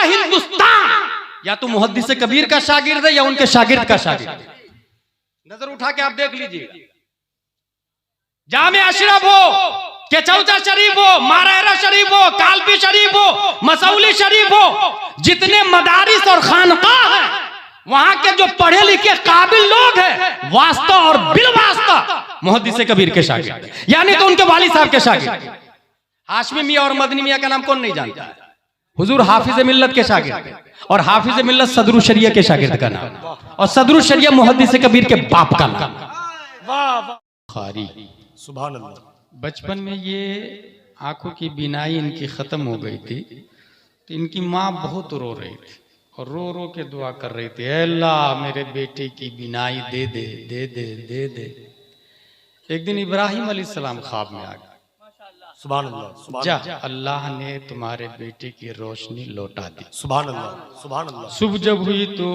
हिंदुस्तान, या तो मुहद्दिस कबीर का शागिर्द है या उनके शागिर्द का शागिर्द है। नजर उठा के आप देख लीजिए, जामे अशरफ हो, केचौचा शरीफ हो, मारहरा शरीफ हो, कालपी शरीफ हो, मसौली शरीफ हो, जितने मदारिस और खानकाह हैं, वहां के जो पढ़े लिखे काबिल लोग हैं, वास्ता और बिल वास्ता मुहद्दिस कबीर के शागिर्द, यानी तो उनके वालिद साहब के शागिर्द। हाशमी मियां और मदनी मियां का नाम कौन नहीं जानता है? हुजूर हाफिज मिल्लत के शागिर्द, और हाफिज मिल्लत सदरुल शरिया के शागिर्द का नाम, और सदरुल शरिया मुहद्दिस कबीर के बाप का नाम। बुखारी। सुभान अल्लाह। बचपन में ये आंखों की बीनाई इनकी खत्म हो गई थी, तो इनकी माँ बहुत रो रही थी और रो रो के दुआ कर रही थी, अल्लाह मेरे बेटे की बीनाई दे दे दे दे दे दे। एक दिन इब्राहिम अलैहिस्सलाम ख्वाब में आ गए, सुभान अल्लाह, जा अल्लाह ने तुम्हारे बेटे की रोशनी लौटा दी। सुभान अल्लाह, सुभान अल्लाह। सुबह जब हुई तो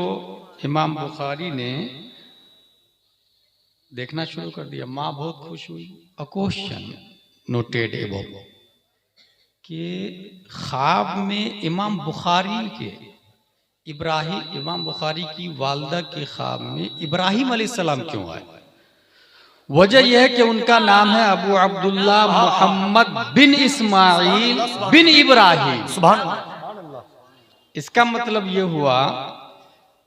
इमाम बुखारी ने देखना शुरू कर दिया, माँ बहुत खुश हुई। अ क्वेश्चन नोटेड एबव कि ख्वाब में इमाम बुखारी की वालदा के ख्वाब में इब्राहिम अलैहिस्सलाम क्यों आए? वजह यह है कि उनका नाम है अबू अब्दुल्ला मोहम्मद बिन इस्माइल बिन इब्राहिम। सुभान अल्लाह। इसका मतलब यह हुआ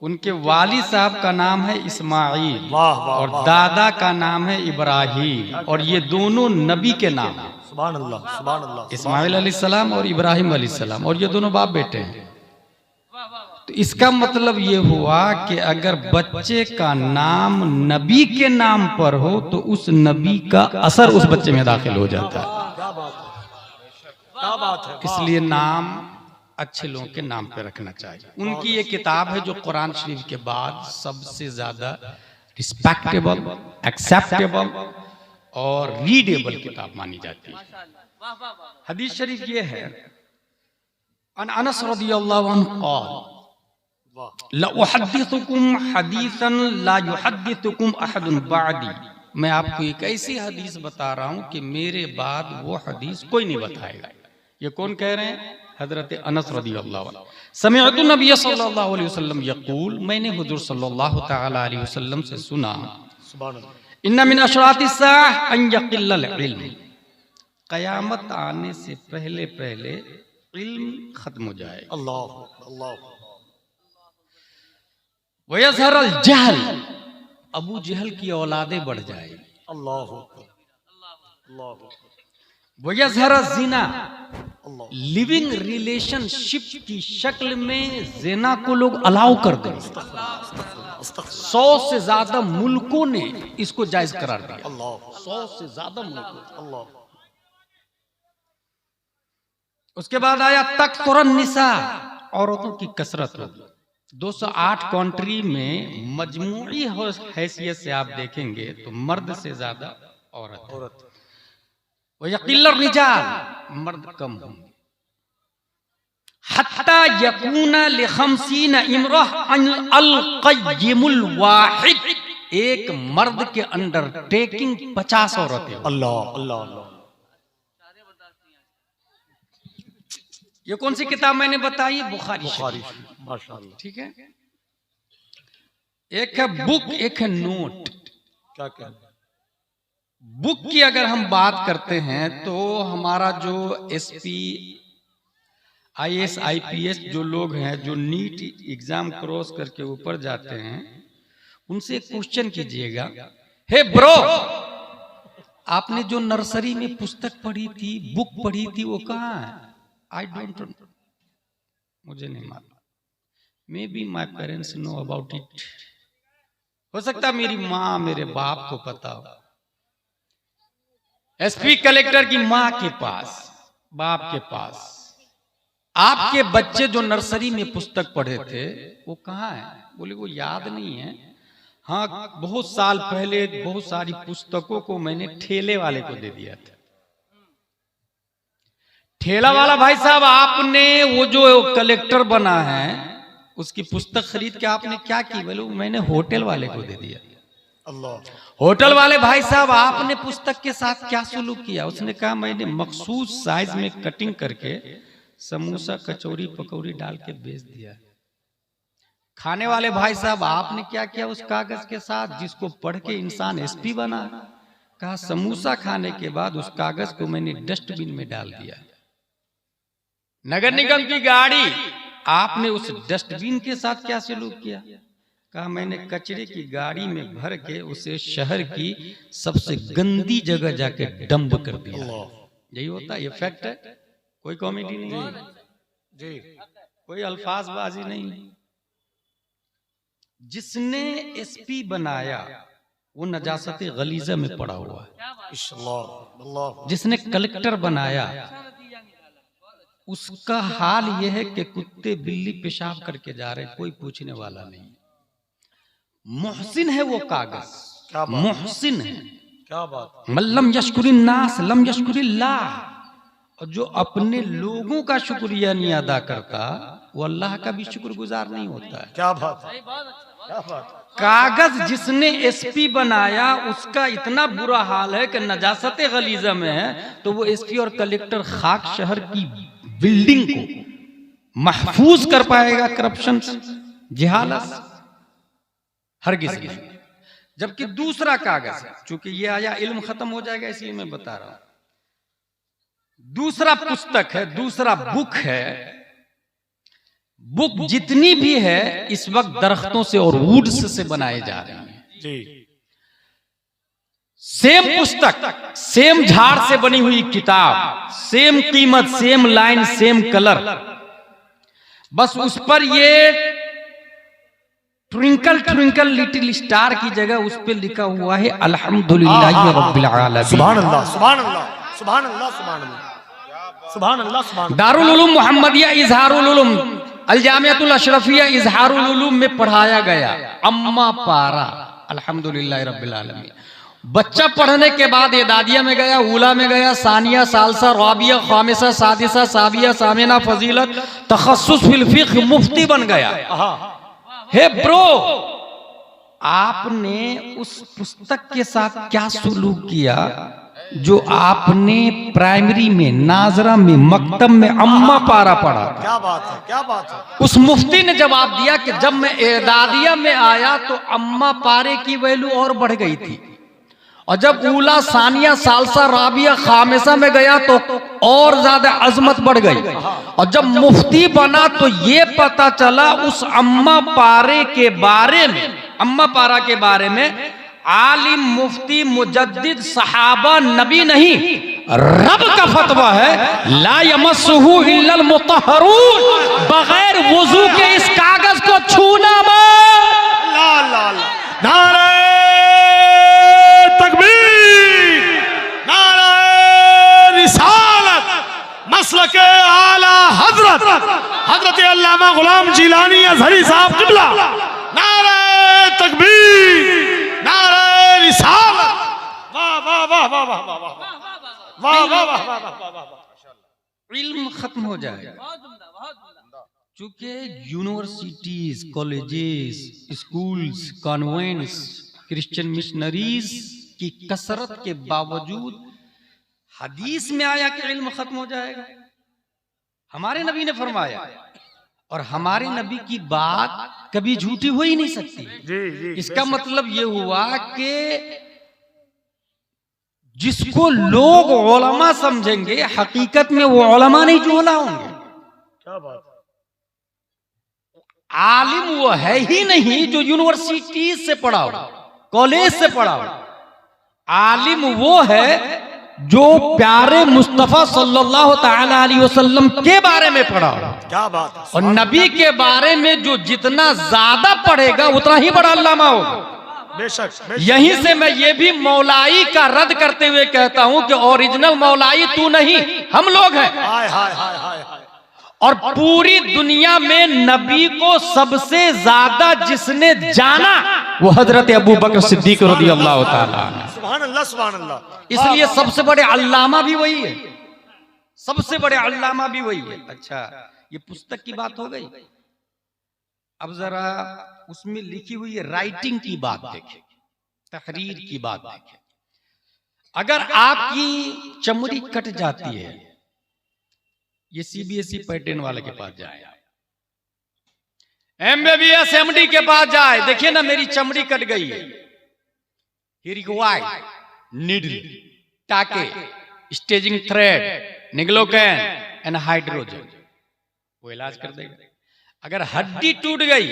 उनके वालिद साहब का नाम है इस्माइल और दादा का नाम है इब्राहिम, और ये दोनों नबी के नाम हैं। सुभान अल्लाह, सुभान अल्लाह। इस्माइल अलैहिस्सलाम और इब्राहिम अलैहिस्सलाम, और ये दोनों बाप बेटे हैं। तो इसका मतलब ये हुआ कि अगर बच्चे का नाम नबी के नाम पर हो तो उस नबी का असर उस बच्चे में दाखिल हो जाता है। क्या बात है। इसलिए नाम अच्छे लोगों के नाम पे रखना चाहिए। उनकी ये किताब है जो कुरान शरीफ के बाद सबसे ज्यादा रिस्पेक्टेबल, एक्सेप्टेबल और रीडेबल किताब मानी जाती है। हदीस शरीफ ये है, अनस रज़ियल्लाहु अन्हु क़ाल ला उहद्दिथुकुम हदीसन ला युहद्दिथुकुम अहदुन बादी। मैं आपको एक ऐसी हदीस बता रहा हूं कि मेरे बाद वो हदीस कोई नहीं बताएगा। ये कौन कह रहे हैं? हजरत अनस रज़ियल्लाहु अन्हु। समिअतु नबी सल्लल्लाहु अलैहि वसल्लम यक़ूल, मैंने हुजूर सल्लल्लाहु तआला अलैहि वसल्लम से सुना, इन्ना मिन अशरातिस साअह अन यक़िल्लल इल्म, क़यामत आने से पहले पहले इल्म खत्म हो जाए। अल्लाह अल्लाह। वयज़हरल जहल, अबू जहल की औलादें बढ़ जाएगी। अल्लाह अल्लाह। वयज़हरल जिना, अल्लाह। लिविंग रिलेशनशिप की शक्ल में जिना को लोग अलाउ कर देंगे। 100 से ज्यादा मुल्कों ने इसको जायज करार दिया। अल्लाह। 100 से ज्यादा मुल्कों। अल्लाह। उसके बाद आया तकसुरन निसा, औरतों की कसरत होगी। 208 कंट्री में मजमूई हैसियत से आप देखेंगे तो मर्द से ज्यादा औरत। वयक़िल्लुर रिजाल, मर्द कम होंगे। हत्ता यकूना लिखमसीन इमरह अल क़य्यिमुल वाहिद, एक मर्द के अंडरटेकिंग 50 औरतें। अल्लाह अल्लाह अल्लाह। ये कौन सी किताब मैंने बताई? बुखारी। माशाअल्लाह। ठीक है, एक है बुक, एक है नोट। क्या क्या? बुक की अगर हम बात करते हैं तो हमारा जो एसपी, आईएएस, आईपीएस जो लोग हैं, जो नीट एग्जाम क्रॉस करके ऊपर जाते हैं, उनसे एक क्वेश्चन कीजिएगा, हे ब्रो, आपने जो नर्सरी में पुस्तक पढ़ी थी, बुक पढ़ी थी, वो कहाँ है? आई डोंट नो, मुझे नहीं मालूम। May be my parents know about it, हो सकता है मेरी माँ मेरे बाप को पता हो। एसपी कलेक्टर की माँ के पास, बाप के पास आपके बच्चे जो नर्सरी में पुस्तक पढ़े थे वो कहाँ है? बोले वो याद नहीं है। हाँ, बहुत साल पहले बहुत सारी पुस्तकों को मैंने ठेले वाले को दे दिया था। ठेला वाला भाई साहब, आपने वो जो कलेक्टर बना है उसकी पुस्तक खरीद के आपने क्या की? बोले मैंने होटल वाले को दे दिया। अल्लाह। होटल वाले भाई साहब, आपने पुस्तक के साथ क्या सुलूक किया? उसने कहा मैंने मखसूस साइज में कटिंग करके समोसा कचौरी पकौड़ी डाल के बेच दिया। खाने वाले भाई साहब आपने क्या किया उस कागज के साथ जिसको पढ़ के इंसान एसपी बना? कहा समोसा खाने के बाद उस कागज को मैंने डस्टबिन में डाल दिया। नगर निगम की गाड़ी, आपने उस डस्टबिन के साथ क्या सलूक किया? कहा मैंने कचरे की गाड़ी में भर के उसे शहर की सबसे गंदी जगह जाके डंप कर दिया। यही होता है, ये फैक्ट है, कोई कॉमेडी नहीं है जी, कोई अल्फाजबाजी नहीं। जिसने एसपी बनाया वो नजासत गलीजा में पड़ा हुआ है। जिसने कलेक्टर बनाया उसका हाल यह है कि कुत्ते बिल्ली पेशाब करके जा रहे, कोई पूछने वाला नहीं। मोहसिन है वो कागज, मोहसिन है। क्या बात। मल्लम यशकुरिन नास लम यशकुरिल्लाह। और जो अपने लोगों का शुक्रिया नहीं अदा करता वो अल्लाह का भी शुक्रगुजार नहीं होता है। क्या बात है, क्या बात। कागज जिसने एसपी बनाया उसका इतना बुरा हाल है कि नजासत गलीजा में है, तो वो एसपी और कलेक्टर खाक शहर की बिल्डिंग को महफूज कर पाएगा करप्शन से, जिहालत से? हरगिज़ नहीं। जबकि दूसरा कागज है, चूंकि ये आया इल्म खत्म हो जाएगा इसलिए मैं बता रहा हूं, दूसरा पुस्तक है, दूसरा बुक है। बुक जितनी भी है इस वक्त दरख्तों से और वुड्स से बनाए जा रहे हैं जी। सेम पुस्तक, सेम झाड़ से बनी हुई किताब, सेम कीमत, सेम लाइन, सेम कलर, बस उस पर ये ट्विंकल ट्विंकल लिटिल स्टार की जगह उस पर लिखा हुआ है अल्हम्दुलिल्लाह रब्बिल आलमीन। सुभान अल्लाह, सुभान अल्लाह, सुभान अल्लाह, सुभान अल्लाह, सुभान अल्लाह, सुभान। दारुल उलूम मोहम्मदिया इजहारुल उलूम अल जामिअतुल अशरफिया इजहारुल उलूम में पढ़ाया गया अम्मा पारा अल्हम्दुलिल्लाह रब्बिल आलमीन। बच्चा पढ़ने के बाद एदादिया में गया, उला में गया, सानिया, सालसा, राबिया, खामिसा, सादिसा, साबिया, सामिना, फजीलत, तखस्सुस फिल फिक्ह, मुफ्ती बन गया। हे ब्रो, आपने उस पुस्तक के साथ क्या सुलूक किया जो आपने प्राइमरी में, नाजरा में, मकतब में अम्मा पारा पढ़ा? क्या बात है, क्या बात है। उस मुफ्ती ने जवाब दिया कि जब मैं एदादिया में आया तो अम्मा पारे की वैल्यू और बढ़ गई थी, और जब उला, सानिया, सालसा, राबिया, खामिसा में गया तो और ज्यादा अजमत बढ़ गई, और जब मुफ्ती बना तो ये पता चला उस अम्मा पारे के बारे में, अम्मा पारा के बारे में आलिम, मुफ्ती, मुजद्दिद, सहाबा, नबी नहीं, रब का फतवा है ला यमस्सुहु इल्लल मुतहहरून, बगैर वुजू के इस कागज को छूना मत। ला ला ला, नारे तकबीर, नारे रिसालत, मसलके आला हजरत हजरत अल्लामा गुलाम जिलानी अज़हरी साहब क़िबला, नारे तकबीर, नारे रिसालत। वाह वाह वाह वाह वाह वाह वाह वाह वाह वाह वाह वाह वाह। इल्म खत्म हो जाएगा, चूंकि universities, colleges, schools, convents, Christian missionaries की कसरत के बावजूद हदीस में आया कि इल्म खत्म हो जाएगा। हमारे नबी ने फरमाया, और हमारे नबी की बात कभी झूठी हो ही नहीं सकती। जी जी। इसका मतलब ये हुआ कि जिसको लोग उलमा समझेंगे हकीकत में वो उलमा नहीं जोला होंगे। क्या बात है। आलिम वो है ही नहीं जो यूनिवर्सिटी से पढ़ा हो, कॉलेज से पढ़ा हो। आलिम वो है जो प्यारे मुस्तफा सल्लल्लाहु ताला अलैहि वसल्लम के बारे में पढ़ा हो। क्या बात है। और नबी के बारे में जो जितना ज्यादा पढ़ेगा उतना ही बड़ा अल्लामा होगा। बेशक, बेशक। यहीं से मैं ये भी मौलाई का रद्द करते हुए कहता हूं कि ओरिजिनल मौलाई तू नहीं, हम लोग हैं। हाय हाय हाय हाय हाय। और पूरी दुनिया में नबी को सबसे ज्यादा जिसने जाना वो हजरत अबू बकर सिद्दीक रज़ियल्लाहु ताला। सुभान अल्लाह, सुभान अल्लाह। इसलिए सबसे बड़े अल्लामा भी वही है, सबसे बड़े अल्लामा भी वही है। अच्छा, ये पुस्तक की बात हो गई। अब जरा उसमें लिखी हुई राइटिंग की बात देखें, तहरीर की बात देखें। अगर आपकी चमड़ी कट जाती है ये सीबीएसई पैटर्न वाले के पास जाए, एमबीबीएस एमडी के पास जाए, देखिए ना मेरी चमड़ी कट गई है, ही रिक्वायर्ड नीडल, टाके, स्टेजिंग थ्रेड, निग्लोकैन एंड हाइड्रोजन, वो इलाज कर देगा। अगर हड्डी टूट गई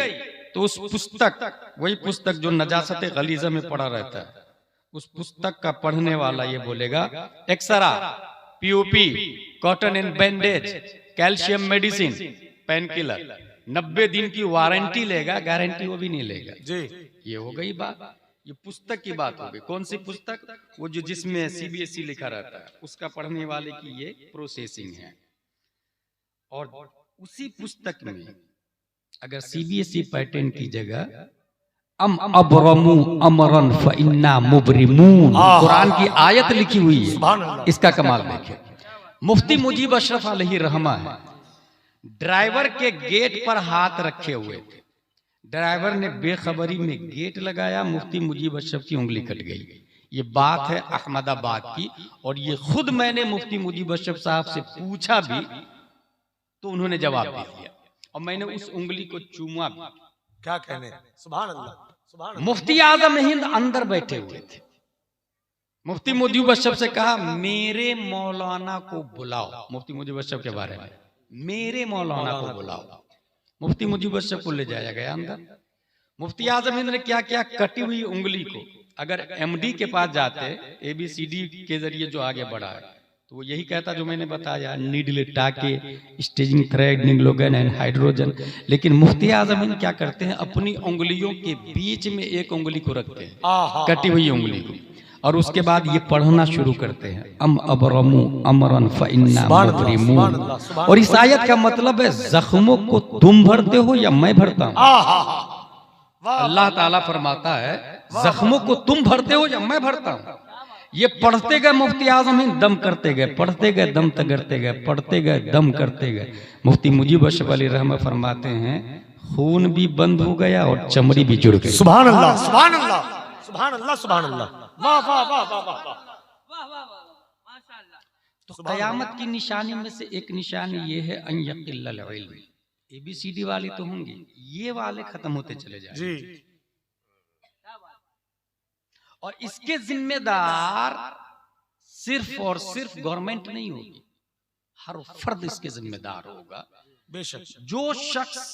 तो उस पुस्तक, वही पुस्तक जो नजासत गलीजा में पड़ा रहता है, उस पुस्तक का पढ़ने वाला ये बोलेगा x ray, POP, cotton and bandage, calcium medicine, painkiller, 90 दिन की वारंटी लेगा, गारंटी वो भी नहीं लेगा जी। ये हो गई बात, ये पुस्तक की बात हो गई। कौन सी पुस्तक? वो जो जिसमें सीबीएसई लिखा रहता है, उसका पढ़ने वाले की ये प्रोसेसिंग है। और उसी पुस्तक में अगर सीबीएसई पैटर्न की जगह अबरमू अमरन फइन्ना मुबरिमून, कुरान की आयत लिखी हुई है, इसका कमाल देखें। मुफ्ती मुजीब अशरफ अलैहि रहमा है, ड्राइवर के गेट पर हाथ रखे हुए थे, ड्राइवर ने बेखबरी में गेट लगाया, मुफ्ती मुजीब अशरफ की उंगली कट गई। ये बात है अहमदाबाद की, और ये खुद मैंने मुफ्ती मुजीब अशरफ साहब से पूछा भी तो उन्होंने जवाब दे दिया, और मैंने उस उंगली को चूमा भी। क्या कहने, सुभान अल्लाह, सुभान अल्लाह। मुफ्ती आजम हिंद अंदर बैठे हुए थे, मुफ्ती मुजीब अशरफ से कहा मेरे मौलाना को बुलाओ, मुफ्ती मुजीब अशरफ के बारे में, मेरे मौलाना को बुलाओ। मुफ्ती मुजीब अशरफ को ले जाया गया अंदर। मुफ्ती आजम हिंद ने क्या किया, कटी हुई उंगली को, अगर एमडी के पास जाते, एबीसीडी के जरिए जो आगे बढ़ा है, तो वो यही कहता जो मैंने बताया, नीडल, टाके, स्टेजिंग थ्रेड, निग्लोकैन एंड हाइड्रोजन। लेकिन मुफ्ती आजम हिंद क्या करते हैं, अपनी उंगलियों के बीच में एक उंगली को रखते हैं, कटी हुई उंगली को, और उसके बाद ये पढ़ना शुरू करते हैं, अबरमू अमरन फइन्ना मुबरिमून। और इस आयत का मतलब है जख्मों को तुम भरते हो या मैं भरता हूं। अल्लाह ताला फरमाता है जख्मों को तुम भरते हो या मैं भरता हूं। ये पढ़ते गए मुफ्ती आजम हिंद, दम करते गए, पढ़ते गए, दम करते गए, पढ़ते गए, दम करते गए। मुफ्ती मुजीब अशरफ अलैहि रहमा फरमाते हैं खून भी बंद हो गया और चमड़ी भी जुड़ गई। सुभान अल्लाह, सुभान अल्लाह, सुभान अल्लाह, सुभान अल्लाह, वाह वाह वाह वाह वाह वाह, माशाअल्लाह। तो कयामत की निशानी में से एक निशानी ये है अन यक़िल्लल इल्म। एबीसीडी वाले तो होंगे, ये वाले खत्म होते चले जाएंगे जी। और इसके जिम्मेदार सिर्फ और सिर्फ गवर्नमेंट नहीं होगी, हर फर्द इसके जिम्मेदार होगा। बेशक जो शख्स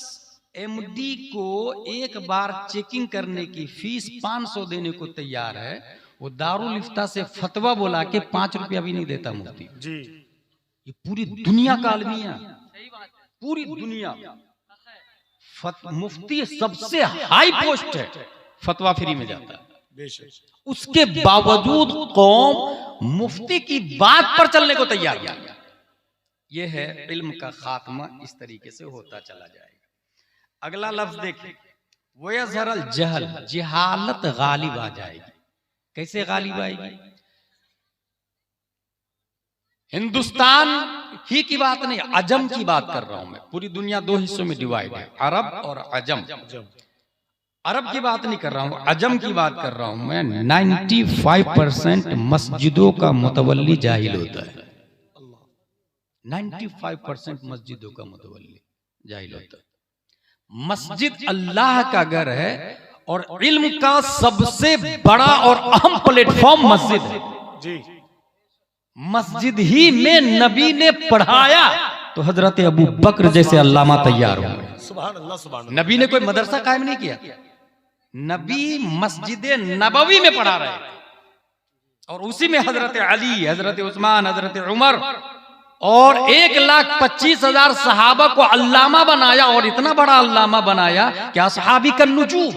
एमडी को एक बार चेकिंग करने की फीस 500 देने को तैयार है, वो दारुल इफ्ता से फतवा बोला के 5 रुपया भी नहीं देता मुफ्ती जी। ये पूरी दुनिया का अलमिया, पूरी दुनिया मुफ्ती सबसे हाई पोस्ट है, फतवा फ्री में जाता है। उसके बावजूद कौम मुफ्ती की बात पर चलने को तैयार नहीं। यह है इल्म का खात्मा, इस तरीके से होता चला जाएगा। अगला लफ्ज देखिए, वयज़हरल जहल, जहालत गालिब आ जाएगी। कैसे गालिब आएगी? हिंदुस्तान ही की बात नहीं, अजम की बात कर रहा हूं मैं। पूरी दुनिया 2 हिस्सों में डिवाइड है, अरब और अजम। अरब की बात नहीं कर रहा हूं, अजम की बात कर रहा हूं मैं। 95% मस्जिदों का मुतवल्ली जाहिल होता है। 95% मस्जिदों का मुतवल्ली जाहिल होता है। मस्जिद अल्लाह का घर है और इल्म का सबसे बड़ा और अहम प्लेटफॉर्म मस्जिद है जी। मस्जिद ही में नबी ने पढ़ाया तो हजरत अबू बकर जैसे अल्लामा तैयार हुए। सुभान अल्लाह, सुभान अल्लाह। नबी ने कोई मदरसा कायम नहीं किया, नबी मस्जिद नबवी में पढ़ा रहे और उसी में हजरत अली, हजरत उस्मान, हजरत उमर और 1,25,000 सहाबा को अल्लामा बनाया। और इतना बड़ा अल्लामा बनाया कि असहाबी कन नुजूम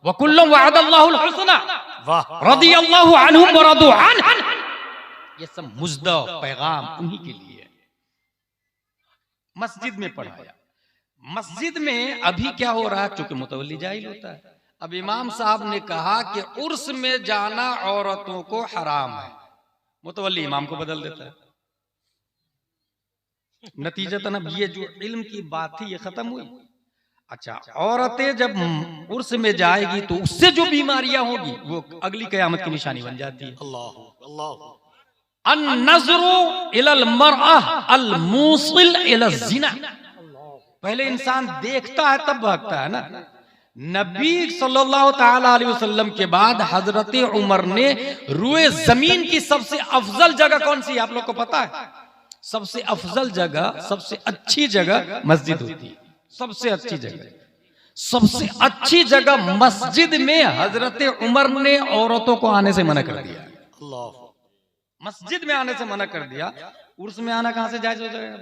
वकुल्लुम वअदल्लाहुल हुस्ना रदियल्लाहु अन्हुम व रदू अन्हु। ये सब मुज्दा पैगाम उन्हीं के लिए है। मस्जिद में पढ़ाया। मस्जिद में अभी क्या हो रहा है, चूंकि मुतवल्ली जाहिल होता है। अब इमाम साहब ने कहा कि उर्स में जाना औरतों को हराम है, मुतवल्ली इमाम को बदल देता है। नतीजतन अब ये जो इल्म की बात थी ये खत्म हुई। अच्छा, औरतें जब उर्स में जाएगी तो उससे जो बीमारियां होगी वो अगली कयामत की निशानी बन जाती है। अल्लाह अल्लाह। अन्नज़्रु इलल मरअह अल मूसिल इला ज़िना। पहले इंसान देखता है तब भागता है ना। नबी सल्लल्लाहु ताला अलैहि वसल्लम के बाद हजरत उमर ने रुए जमीन की सबसे अफजल जगह कौन सी है आप लोग को पता है? सबसे अफजल जगह, सबसे अच्छी जगह मस्जिद होती है। सबसे अच्छी जगह, सबसे अच्छी जगह मस्जिद में हजरत उमर ने औरतों को आने से मना कर दिया। अल्लाह, मस्जिद में आने से मना कर दिया। उर्स में आना कहां से जायज हो जाएगा?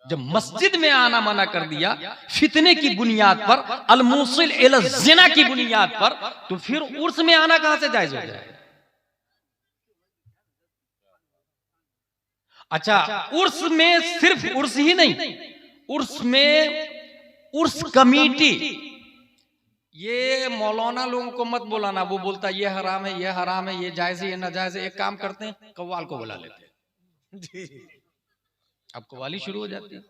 जब मस्जिद में आना मना कर दिया फितने की बुनियाद पर, अल-मूसिल इला ज़िना की बुनियाद पर, तो फिर उर्स में आना कहां से जायज हो जाएगा? अच्छा, उर्स में सिर्फ उर्स ही नहीं, उर्स में उर्स कमेटी, ये मौलाना लोगों को मत बुलाना, वो बोलता है ये हराम है, ये हराम है, ये जायज है, ये नाजायज है। एक काम करते हैं, कव्वाल को बुला लेते हैं। अब कव्वाली शुरू हो जाती है।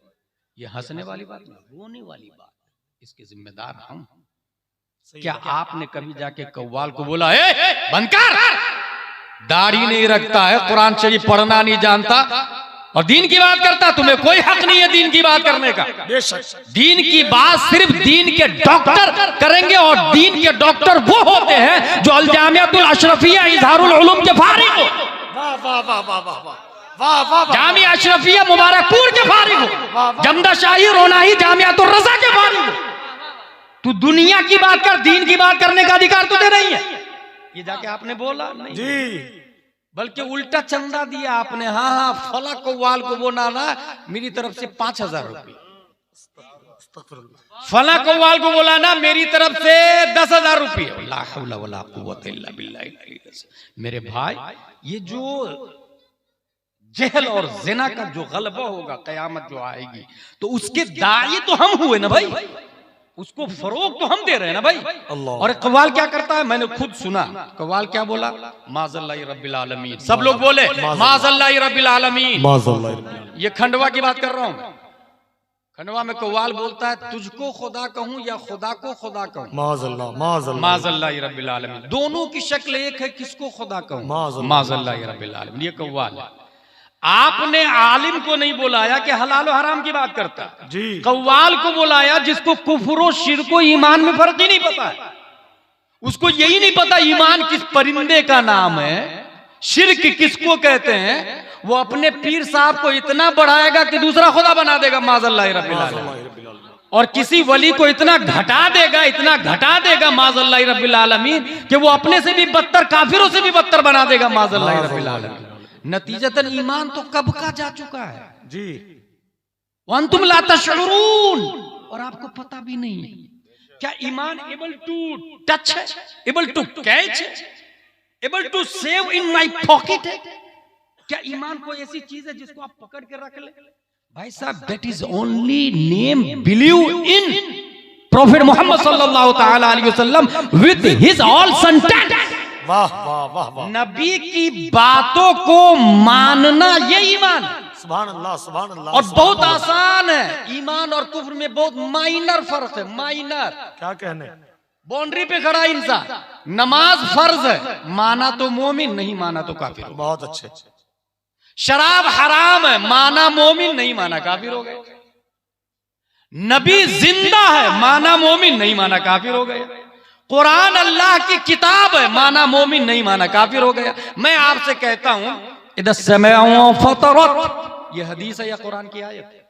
ये हंसने वाली बात नहीं, रोने वाली बात, इसके जिम्मेदार हम। क्या आपने कभी जाके कव्वाल को बोला है बंद कर, दाढ़ी नहीं रखता है, कुरान शरीफ पढ़ना नहीं जानता और दीन की बात करता, तुम्हें कोई हक नहीं है दीन की बात करने का। दीन की बात सिर्फ दीन के डॉक्टर करेंगे, और दीन के डॉक्टर वो होते हैं जो अल जामियातुल अशरफिया इजहारुल उलूम के फारिग हो। वाह वाह वाह वाह वाह वाह वाह वाह, जामिया अशरफिया मुबारकपुर के फारिग हो, जमदा शाही रोनाही जामियातुल रजा के फारिग हो। तू दुनिया की बात कर, दीन की बात करने का अधिकार तुझे नहीं है। ये जाके आपने बोला नहीं जी, बल्कि उल्टा चंदा दिया आपने। हाँ हाँ, फला कव्वाल को वो नाना मेरी तरफ से 5,000 रुपये, फला कव्वाल को बोला ना मेरी तरफ से 10,000 रुपये। ला हौला वला कुव्वता इल्ला बिल्लाह। मेरे भाई, ये जो जहल और जिना का जो गलबा होगा, कयामत जो आएगी, तो उसके दाई तो हम हुए ना भाई, उसको फरोग तो हम दे रहे हैं ना भाई। और कव्वाल क्या करता है, मैंने खुद सुना। कव्वाल क्या बोला? माज़ल्लाहि रब्बिल आलमीन। सब लोग बोले माज़ल्लाहि रब्बिल आलमीन। ये खंडवा की बात कर रहा हूं। खंडवा में कव्वाल बोलता है तुझको खुदा कहूं या खुदा को खुदा कहूं। माज़ल्लाहि रब्बिल आलमीन। दोनों की शक्ल एक है, किसको खुदा कहूं? माज़ल्लाहि रब्बिल आलमीन। ये कव्वाल है। आपने आलिम को नहीं बुलाया कि हलाल और हराम की बात करता जी, कव्वाल को बुलाया जिसको कुफ्र और शिर्क और ईमान में फर्क ही नहीं पता है। उसको यही नहीं पता ईमान किस परिंदे का नाम है, शिर्क किसको कहते हैं। वो अपने पीर साहब को इतना बढ़ाएगा कि दूसरा खुदा बना देगा, माज़ल्लाहि रब्बिल आलमीन। और किसी वली को इतना घटा देगा, इतना घटा देगा माज़ल्लाहि रब्बिल आलमीन, कि वो अपने से भी बदतर, काफिरों से भी बदतर बना देगा, माज़ल्लाहि रब्बिल आलमीन। नतीजतन ईमान तो कब का जा चुका है जी, वअंतुम ला तशउरून, और आपको पता भी नहीं है। क्या ईमान एबल टू टच है, एबल टू कैच है, able to save in my pocket है? क्या ईमान कोई ऐसी चीज है जिसको आप पकड़ के रख ले? भाई साहब, that is only name believe in prophet Mohammad सल्लल्लाहु ताला अलैहि वसल्लम विद हिज ऑल सेंटेंस। वाह वाह वाह वाह, नबी की बातों को मानना ये ईमान। सुभान अल्लाह, सुभान अल्लाह। और बहुत आसान है, ईमान और कुफ्र में बहुत माइनर फर्क है। माइनर क्या कहने, बाउंड्री पे खड़ा इंसान। नमाज फर्ज है, माना तो मोमिन, नहीं माना तो काफिर। बहुत अच्छे। शराब हराम है, माना मोमिन, नहीं माना काफिर हो गए। नबी जिंदा है, माना मोमिन, नहीं माना काफिर हो गए। कुरान अल्लाह की किताब है, माना मोमिन, नहीं माना काफिर हो गया। मैं आपसे कहता हूं, इधर समअ फतरत, ये हदीस है या कुरान की आयत है?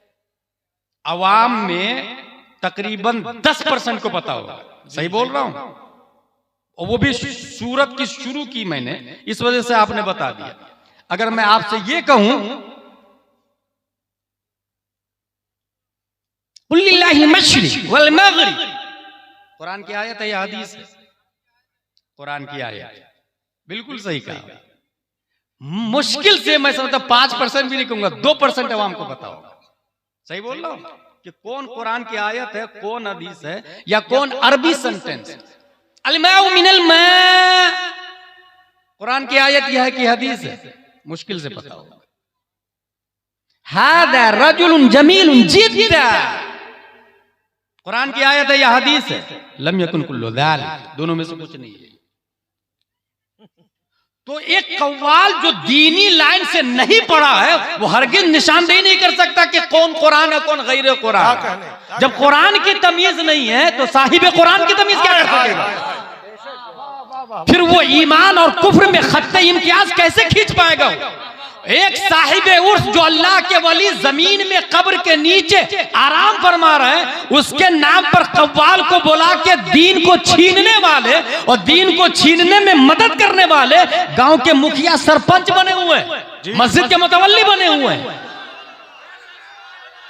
अवाम में तकरीबन 10% को पता होगा, सही बोल रहा हूं? और वो भी सूरत की शुरू की मैंने, इस वजह से आपने बता दिया। अगर मैं आपसे ये कहूं कुल्लिल्लाहि मशरिक वल मगरिब, कुरान की आयत है या हदीस है? कुरान की आयत। बिल्कुल सही कहा। मुश्किल से मैं समझता 5% भी नहीं कहूंगा, 2% अवाम को पता होगा। सही बोल रहा हूं कि कौन कुरान की आयत है, कौन हदीस है, या कौन अरबी सेंटेंस। अलमाउ मिनल मा, कुरान की आयत यह है कि हदीस है, मुश्किल से पता होगा। हादा रजुलुन जमीलुन जिद्दा, कुरान की आयत है या हदीस है? लम यकुन कुल्लु ज़ालिक, दोनों में से कुछ नहीं है। तो एक कव्वाल जो दीनी लाइन से नहीं पढ़ा है वो हरगिज निशानदेही नहीं कर सकता कि कौन कुरान है कौन गैर कुरान है। जब कुरान की तमीज नहीं है तो साहिब कुरान की तमीज क्या कर सकेगा? फिर वो ईमान और कुफ्र में खत्ते इम्तियाज कैसे खींच पाएगा? एक साहिबे उर्स जो अल्लाह के वली जमीन में कब्र के नीचे आराम फरमा रहे हैं, उसके नाम पर कव्वाल को बुला के दीन को छीनने वाले और दीन को छीनने में मदद करने वाले गांव के मुखिया सरपंच बने हुए हैं, मस्जिद के मुतवल्ली बने हुए हैं।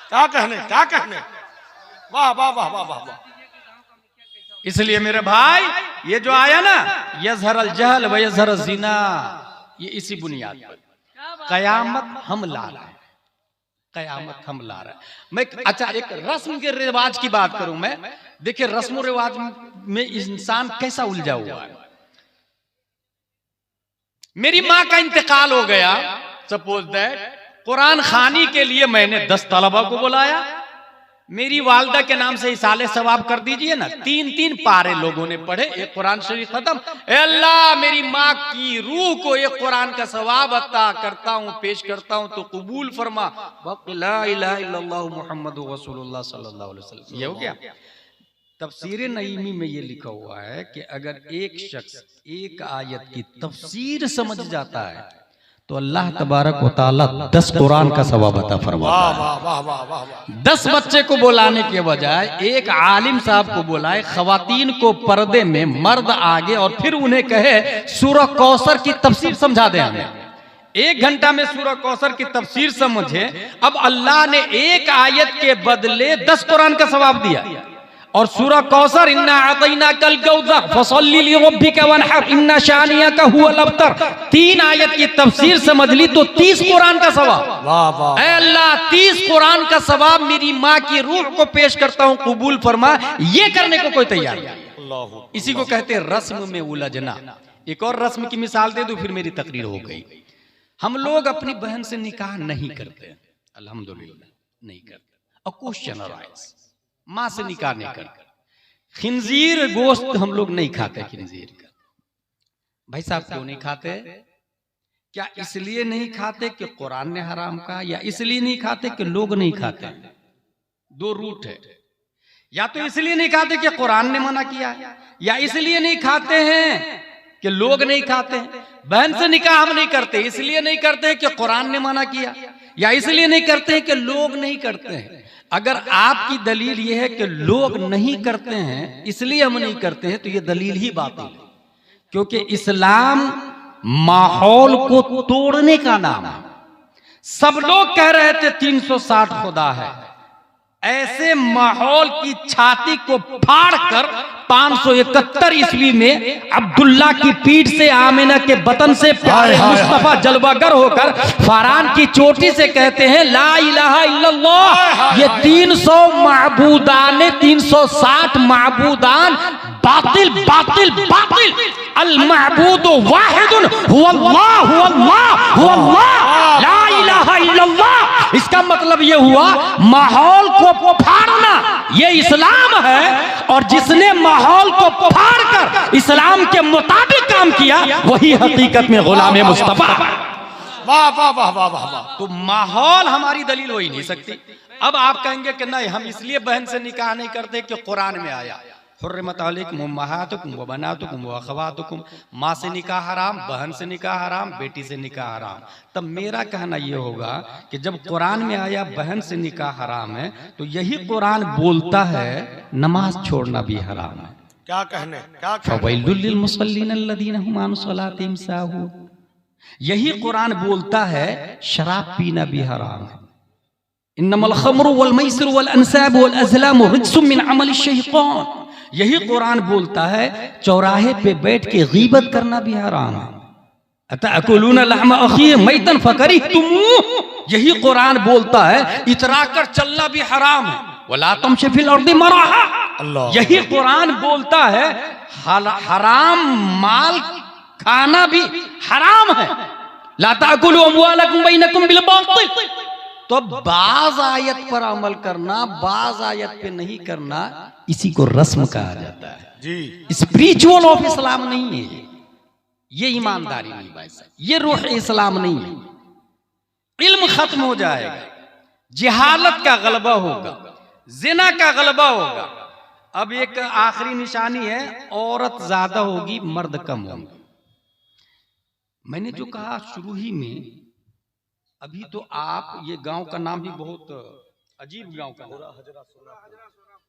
क्या कहने वाह वाह वाह वाह वाह। इसलिए मेरे भाई ये जो आया ना यज़हर अल जहल व यज़हर अज़ ज़िना, ये इसी बुनियाद पर कयामत हम ला रहे हैं, कयामत हम ला रहे हैं। मैं अच्छा एक रस्म के रिवाज की बात करूं मैं। देखिए रस्म रिवाज में इंसान कैसा उलझा हुआ है। मेरी माँ का इंतकाल हो गया, सपोज दैट, कुरान खानी के लिए मैंने 10 तलबा को बुलाया, मेरी वालदा के नाम से इसाले सवाब कर दीजिए ना। 3-3 पारे लोगों ने पढ़े, एक कुरान शरीफ खत्म। ए अल्लाह मेरी माँ की रूह को एक कुरान का सवाब अता करता हूँ, पेश करता हूँ तो कबूल फरमा। ला इलाहा इल्लल्लाह मुहम्मदुर रसूलुल्लाह सल्लल्लाहु अलैहि वसल्लम। ये हो गया। तफसीर नईमी में ये लिखा हुआ है कि अगर एक शख्स एक आयत की तफसीर समझ जाता है तो अल्लाह तबारक व तआला 10 कुरान का सवाब अता फरमाता है। 10 बच्चे को बुलाने के बजाय एक आलिम साहब को बुलाए, खवातीन को पर्दे में, मर्द आगे, और फिर उन्हें कहे सूरह कौसर की तफसीर समझा दे हमें। 1 घंटा में सूरह कौसर की तफसीर समझे। अब अल्लाह ने एक आयत के बदले 10 कुरान का सवाब दिया। और सूरह कौसर इन्ना आतैना कल कौसर फसल्ली लिरब्बिका वनहर इन्ना शानियका हुवल अब्तर, 3 आयत की तफसीर समझ ली तो 30 कुरान का सवाब। वाह वाह। ऐ अल्लाह 30 कुरान का सवाब मेरी माँ की रूह को पेश करता हूँ, कबूल फरमा। ये करने को कोई तैयार नहीं। इसी को कहते हैं रस्म में उलझना। एक और रस्म की मिसाल दे दूं फिर मेरी तकरीर हो गई। हम लोग अपनी बहन से निकाह नहीं करते, अल्हम्दुलिल्लाह नहीं करते। और क्वेश्चन अराइज, माँ से निकाह नहीं करते। खिंजीर गोश्त हम लोग नहीं खाते। खिंजीर का भाई साहब क्यों नहीं खाते? क्या इसलिए नहीं खाते कि कुरान ने हराम कहा, या इसलिए नहीं खाते कि लोग नहीं खाते? 2 रूट है। या तो इसलिए नहीं खाते कि कुरान ने मना किया, या इसलिए नहीं खाते हैं कि लोग नहीं खाते हैं। बहन से निकाह हम नहीं करते, इसलिए नहीं करते कि कुरान ने मना किया, या इसलिए नहीं करते हैं कि लोग नहीं करते हैं। अगर आपकी दलील यह है कि लोग नहीं करते हैं इसलिए हम नहीं करते हैं, तो यह दलील ही बातिल है। क्योंकि इस्लाम माहौल को तोड़ने का नाम है। सब लोग कह रहे थे 360 खुदा है, ऐसे माहौल की छाती को फाड़कर 571 ईस्वी में अब्दुल्ला की पीठ से आमिना के बतन से प्यारे मुस्तफा जलवागर होकर फरान की चोटी से कहते हैं ला इलाहा इल्लल्लाह। ये 300 माबूदान 360 माबूदान बातिल बातिल बातिल। अल महबूद वाहिदुन हुवल्लाह हुवल्लाह हुवल्लाह ला इलाहा इल्लल्लाह। इसका मतलब ये हुआ माहौल को फाड़ना ये इस्लाम है, और जिसने माहौल को फाड़कर इस्लाम के मुताबिक काम किया वही हकीकत में गुलाम मुस्तफा। वाह वाह वाह वाह वाह। तो माहौल हमारी दलील हो ही नहीं सकती। अब आप कहेंगे कि नहीं हम इसलिए बहन से निकाह नहीं करते कि कुरान में आया हुर्रिमत अलैकुम उम्महातुकुम व बनातुकुम व अखवातुकुम। माँ से निकाह हराम, बहन से निकाह हराम, बेटी से निकाह हराम। तब मेरा कहना यह होगा कि जब कुरान में आया बहन से निकाह हराम है तो यही कुरान बोलता है नमाज छोड़ना भी हराम है। क्या कहने फवैलुल लिल मुसल्लीन अल्लज़ीना हुम अन सलातिहिम साहून। यही कुरान बोलता है शराब पीना भी हराम है। इन्नमल खम्रु वल मैसिरु वल अंसाब वल अज़लामु रिज्सुम मिन अमलि शैतान। यही कुरान बोलता है चौराहे पे बैठ के गीबत करना भी हराम है। अतअकुलूना लहम अखी मैतन फकरिहतुमूह। यही कुरान बोलता है इतरा कर चलना भी हराम है। वला तमशी फिल अर्दि मराहा। यही कुरान बोलता है हराम माल खाना भी हराम है। ला ताकुलू अमवालकुम बैनकुम बिल बातिल। तो बाज आयत पर अमल करना, बाज आयत पे नहीं करना, इसी को रस्म कहा जाता है जी। स्पिरिचुअल ऑफ इस्लाम नहीं है। ये ईमानदारी नहीं भाई साहब, ये रूह इस्लाम नहीं है। इल्म खत्म हो जाएगा, जिहालत का गलबा होगा, जिना का गलबा होगा। अब एक आखिरी निशानी है, औरत ज्यादा होगी मर्द कम होंगे। मैंने जो कहा शुरू ही में, अभी तो आप ये गांव का नाम भी बहुत अजीब गांव का नाम,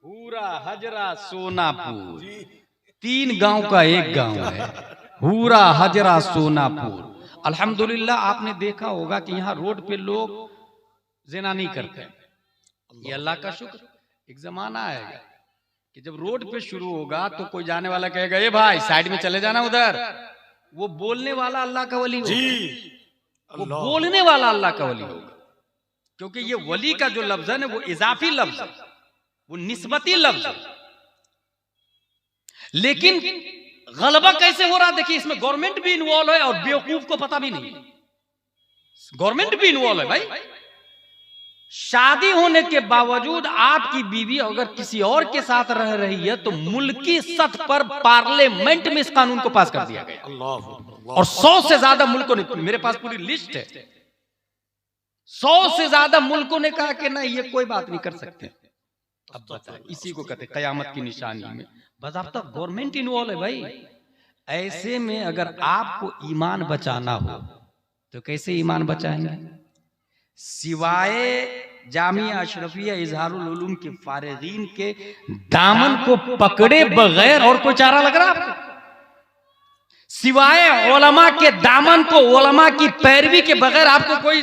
पूरा हजरा सोनापुर, 3 गांव का एक गांव है, पूरा हजरा सोनापुर। अल्हम्दुलिल्लाह आपने देखा होगा कि यहाँ रोड पे लोग ज़िना नहीं करते, ये अल्लाह का शुक्र। एक जमाना आएगा कि जब रोड पे शुरू होगा तो कोई जाने वाला कहेगा ए भाई साइड में चले जाना उधर। वो बोलने वाला अल्लाह का वली होगा, वो बोलने वाला अल्लाह का वली होगा, क्योंकि ये वली का जो लफ्ज है ना वो इजाफी लफ्ज है, वो निस्बती लफ्ज है। लेकिन गलबा कैसे हो रहा देखिए, इसमें गवर्नमेंट भी इन्वॉल्व है और बेवकूफ को पता भी नहीं है। गवर्नमेंट भी इन्वॉल्व है भाई। शादी होने के बावजूद आपकी बीवी अगर किसी और के साथ रह रही है तो मुल्की सतह पर पार्लियामेंट में इस कानून को पास कर दिया गया और 100 से ज्यादा मुल्कों ने, मेरे पास पूरी लिस्ट है, 100 से ज्यादा मुल्कों ने कहा कि नहीं ये कोई बात नहीं कर सकते। अब बताए, इसी को कहते कयामत की निशानी में बाज़ाब्ता गवर्नमेंट इन्वॉल्व है भाई। ऐसे में अगर आपको ईमान बचाना हो तो कैसे ईमान बचाएंगे? सिवाय जामिया अशरफिया इजहारुल उलूम के फारिगीन के दामन को पकड़े बगैर और कोई चारा लग रहा आपको? सिवाय उलमा के दामन को, उलमा की पैरवी के बगैर आपको कोई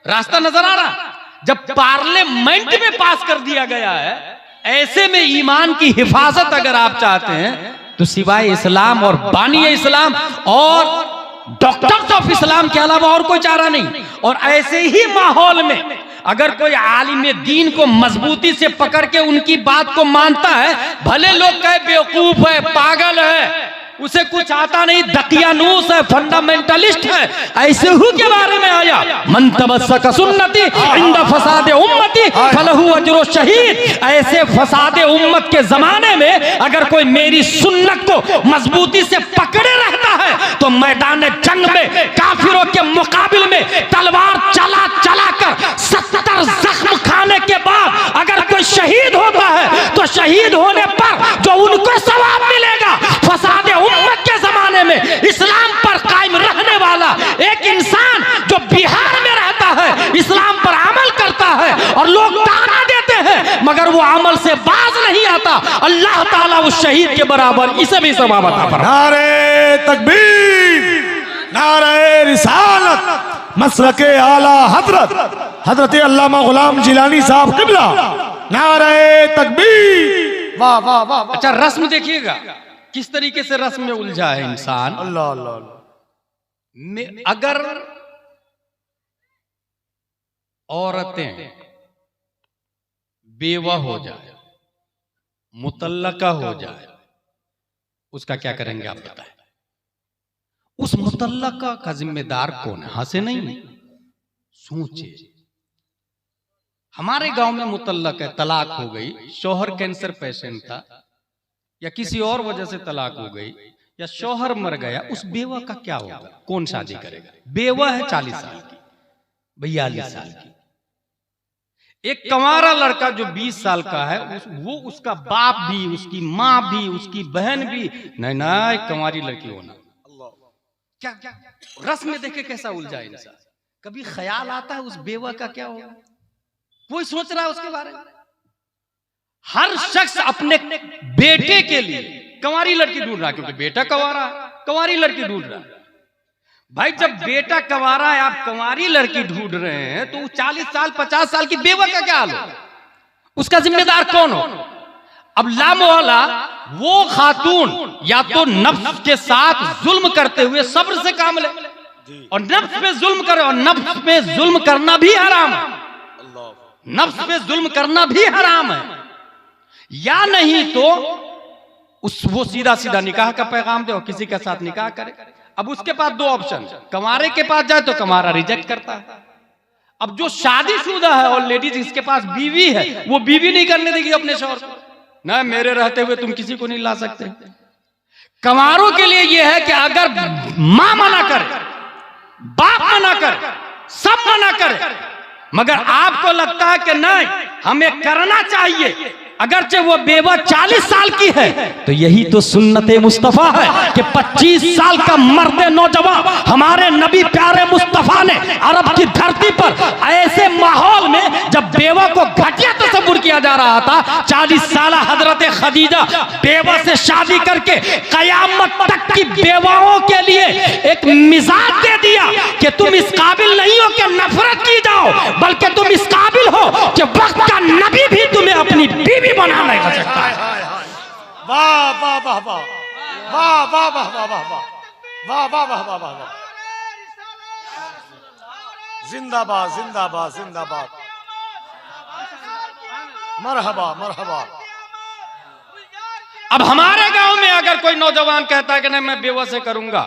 रास्ता नजर आ रहा? जब पार्लियामेंट में पास कर दिया गया है, ऐसे में ईमान की हिफाजत अगर आप चाहते हैं तो सिवाय इस्लाम और बानी इस्लाम और डॉक्टर्स ऑफ इस्लाम के अलावा और कोई चारा नहीं। और ऐसे ही माहौल में अगर कोई आलिम दीन को मजबूती से पकड़ के उनकी बात को मानता है, भले लोग कहे बेवकूफ है, पागल है, उसे कुछ आता नहीं, दकियानूस है, फंडामेंटलिस्ट है, ऐसे ही के बारे में आया मन तमस्सक सुन्नती इंद फसाद उम्मती फलहु अजरो शहीद। ऐसे फसाद उम्मत के जमाने में अगर कोई मेरी सुन्नत को मजबूती से पकड़े रहता है तो मैदान जंग में काफिरों के मुकाबिल में तलवार चला चला कर 70 जख्म खाने के बाद अगर कोई शहीद होता है तो शहीद होने पर जो उनको सवाब मिलेगा, फसाद उम्मत के जमाने में इस्लाम पर कायम रहने वाला एक इंसान जो बिहार में रहता है, इस्लाम पर अमल करता है और लोग ताना देते हैं मगर वो अमल से बाज नहीं आता, अल्लाह ताला उस शहीद के बराबर इसे भी सवाब अता फरमाए। नारे तकबीर, नारे रिसालत, मसलके आला हजरत अल्लामा गुलाम जिलानी साहब किबला, नारे तकबीर। वाह वाह वाह। अच्छा रस्म देखिएगा किस तरीके से रस्म में उलझा है इंसान। अल्लाह अल्लाह। अगर औरतें बेवा हो जाए, मुतल्लका हो जाए, उसका क्या करेंगे आप बताएं? उस मुतल्लका का जिम्मेदार कौन है? हाँ से नहीं, सोचिए। हमारे गांव में मुतल्लक है, तलाक हो गई, शौहर कैंसर पेशेंट था या किसी और वजह से तलाक हो गई या शौहर मर गया, उस बेवा का क्या होगा? कौन शादी करेगा? बेवा है 40 साल की, 42 साल की। एक कंवारा लड़का जो 20 साल का है, वो उसका बाप भी, उसकी माँ भी, उसकी बहन भी नहीं ना, एक कंवारी लड़की होना। क्या रस्म में देखे कैसा उलझा इंसान। कभी ख्याल आता है उस बेवा का क्या होगा? कोई सोच रहा है उसके बारे में? हर शख्स अपने बेटे के लिए कंवारी लड़की ढूंढ रहा है, क्योंकि बेटा कंवारा है, कंवारी लड़की ढूंढ रहा है। भाई जब बेटा कंवारा है, आप कंवारी लड़की ढूंढ रहे हैं, तो 40 साल 50 साल की बेवा का क्या हाल हो? उसका जिम्मेदार कौन हो? अब लामोहल्ला वो खातून या तो नफ्स के साथ जुल्म करते हुए सब्र से काम ले, और नफ्स पे जुल्म करे, और नफ्स पे जुल्म करना भी हराम है, नफ्स पे जुल्म करना भी हराम है, या नहीं तो वो सीधा सीधा निकाह का पैगाम दे और किसी के साथ निकाह करे। अब उसके पास 2 ऑप्शन, कंवारे के पास जाए तो कंवारा रिजेक्ट करता है। अब जो शादीशुदा है और लेडीज इसके पास बीवी है, वो बीवी नहीं करने देगी अपने शौहर को, ना मेरे रहते हुए तुम किसी को नहीं ला सकते। कंवारों के लिए यह है कि अगर मां मना करे, बाप मना करे, सब मना करे, मगर आपको लगता है कि नहीं हमें करना चाहिए, अगरचे वो बेवा 40 साल की है, तो यही तो सुन्नत मुस्तफा है कि 25 साल का मर्द नौजवान हमारे नबी प्यारे मुस्तफा ने अरब की धरती पर ऐसे माहौल में जब बेवा को घटिया तस्वुर किया जा रहा था, 40 साल हजरत खदीजा बेवा से शादी करके कयामत तक की बेवाओं के लिए एक मिजाज दे दिया कि तुम इस काबिल नहीं हो कि नफरत की जाओ, बल्कि तुम इस काबिल हो कि वक्त का नबी भी तुम्हें अपनी बीवी बना नहीं कर सकता है। वाह वाह वाह वाह वाह वाह वाह वाह वाह वाह वाह वाह वाह वाह, जिंदाबाद जिंदाबाद जिंदाबाद, मरहबा मरहबा। अब हमारे गांव में अगर कोई नौजवान कहता है कि नहीं मैं बेवा से करूंगा,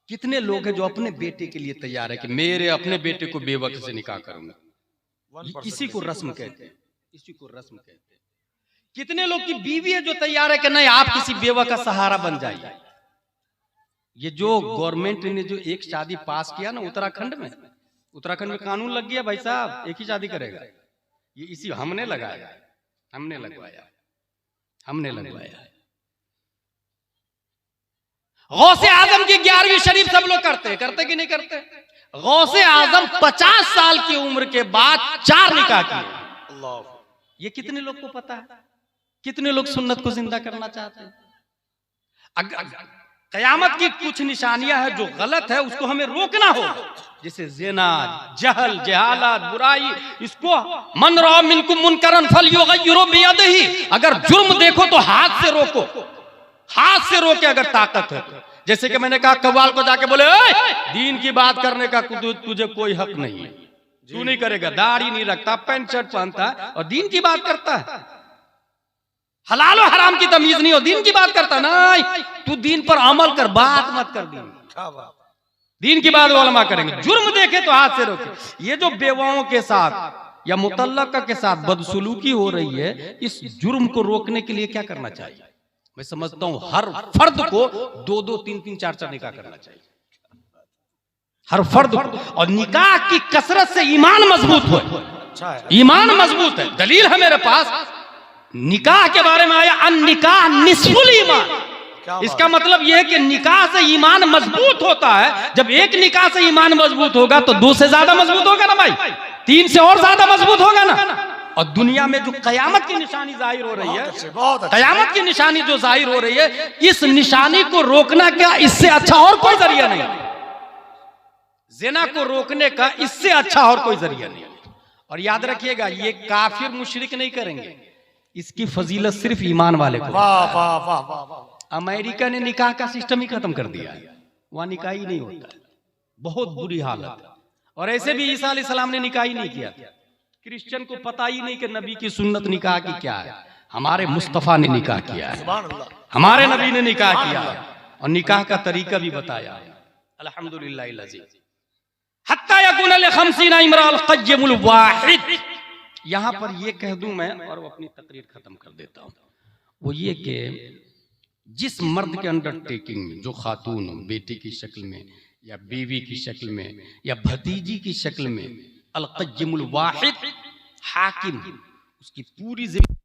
कितने लोग हैं जो अपने बेटे के लिए तैयार है कि मेरे अपने बेटे को बेवा से निकाह करूंगा। इसी को रस्म कहते हैं, इसी को रस्म कहते हैं। कितने लोग की बीवी है जो तैयार है कि नहीं आप किसी बेवा का सहारा बन जाइए। ये जो गवर्नमेंट ने जो एक शादी पास किया ना उत्तराखंड में कानून लग गया भाई साहब, एक ही शादी करेगा, ये इसी हमने लगाया, हमने लगवाया। गौसे आजम की 11वीं शरीफ सब लोग करते कि नहीं करते? गौसे आजम 50 साल की उम्र के बाद 4 निकाह किए। अल्लाह, ये कितने लोग को पता है? कितने लोग सुन्नत को जिंदा करना चाहते हैं? कयामत की कुछ निशानियां हैं जो गलत है, उसको हमें रोकना होगा, जैसे ज़िना, जहल, जहालत, बुराई। इसको मन रअ मिनकुम मुनकरन फलयुगय्यिरहु बियदिही, अगर जुर्म देखो तो हाथ से रोको, हाथ से रोके अगर ताकत है। जैसे कि मैंने कहा कव्वाल को जाके बोले दीन की बात करने का तुझे कोई हक नहीं है, तू नहीं करेगा, दाढ़ी नहीं रखता, पैंट शर्ट पहनता है और दीन की बात करता है, हलाल और हराम की तमीज नहीं हो, दीन की बात करता नहीं, तू दीन पर अमल कर, बात मत कर, दीन की बात उलमा करेंगे। जुर्म देखे तो हाथ से रोके। ये जो बेवाओं के साथ या मुतल्लका के साथ बदसलूकी हो रही है, इस जुर्म को रोकने के लिए क्या करना चाहिए? मैं समझता हूं हर फर्द को 2-2, 3-3, 4-4 निकाह करना चाहिए, हर फर्द को। और निकाह की कसरत से ईमान मजबूत हो, ईमान मजबूत है। दलील है मेरे पास, निकाह के बारे में आया अन निकाह निस्फुल ईमान। इसका मतलब यह है कि निकाह से ईमान मजबूत होता है। जब एक निकाह से ईमान मजबूत होगा तो 2 से ज्यादा मजबूत होगा ना भाई, 3 से और ज्यादा मजबूत होगा ना। और दुनिया में जो कयामत की निशानी जाहिर हो रही है, कयामत की निशानी जो जाहिर हो रही है, इस निशानी को रोकना क्या इससे अच्छा और कोई जरिया नहीं, ज़िना को रोकने का इससे अच्छा और कोई जरिया नहीं। और याद रखिएगा ये काफिर मुशरिक नहीं करेंगे, इसकी फजीलत सिर्फ ईमान वाले को। वाह वाह वाह वाह वाह। अमेरिका ने निकाह का सिस्टम ही खत्म कर दिया है, वहां निकाह ही नहीं होता है, बहुत बुरी हालत। और ऐसे भी ईसा अलैहिस्सलाम ने निकाह ही नहीं किया। क्रिश्चियन को पता ही नहीं कि नबी की सुन्नत निकाह की क्या है। हमारे मुस्तफा ने निकाह किया है, हमारे नबी ने निकाह किया है, और निकाह का तरीका भी बताया है। अल्हम्दुलिल्लाह हत्ता यकुन ल50 इम्रा अल-क़य्यमुल वाहिद। यहां पर ये कह दूं मैं और अपनी तकरीर खत्म कर देता हूं, वो ये कि जिस मर्द के अंडरटेकिंग में जो खातून हो, बेटी की शक्ल में या बीवी की शक्ल में या भतीजी की शक्ल में अल-क़य्यमुल वाहिद हाकिम, उसकी पूरी जिम्मेदारी